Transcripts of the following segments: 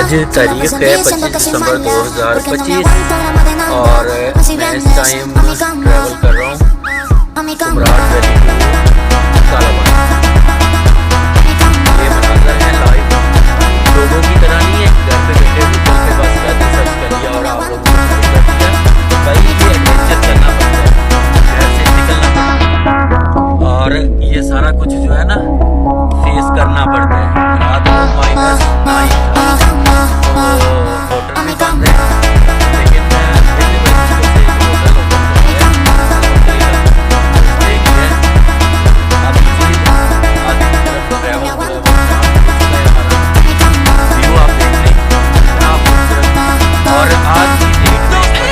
आज तारीख है 25 दिसंबर 2025 और मैं इस टाइम ट्रैवल कर रहा हूँ कुमरान वैली टू कालाबाद। ये मनाज़र है लाइव, लोगों की तरह नहीं है घर पे बैठे गूगल पे बस जाते सर्च कर लिया और आप लोगों को कर दिया। भाई ये एडवेंचर करना पड़ता है, घर से निकलना पड़ता है और ये सारा कुछ जो है ना फेस करना पड़ता है। रात को -9 होटल में बंद है, लेकिन व्यू आप देख लें और आज की डेट में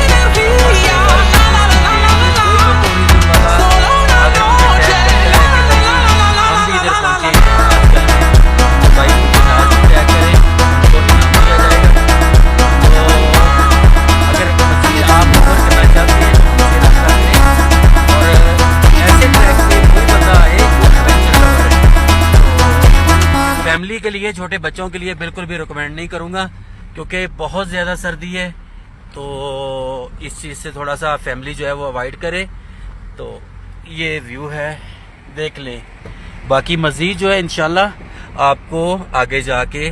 फैमिली के लिए, छोटे बच्चों के लिए बिल्कुल भी रिकमेंड नहीं करूँगा क्योंकि बहुत ज़्यादा सर्दी है। तो इस चीज़ से थोड़ा सा फैमिली जो है वो अवॉइड करे। तो ये व्यू है, देख लें। बाकी मज़ीद जो है इंशाल्लाह आपको आगे जाके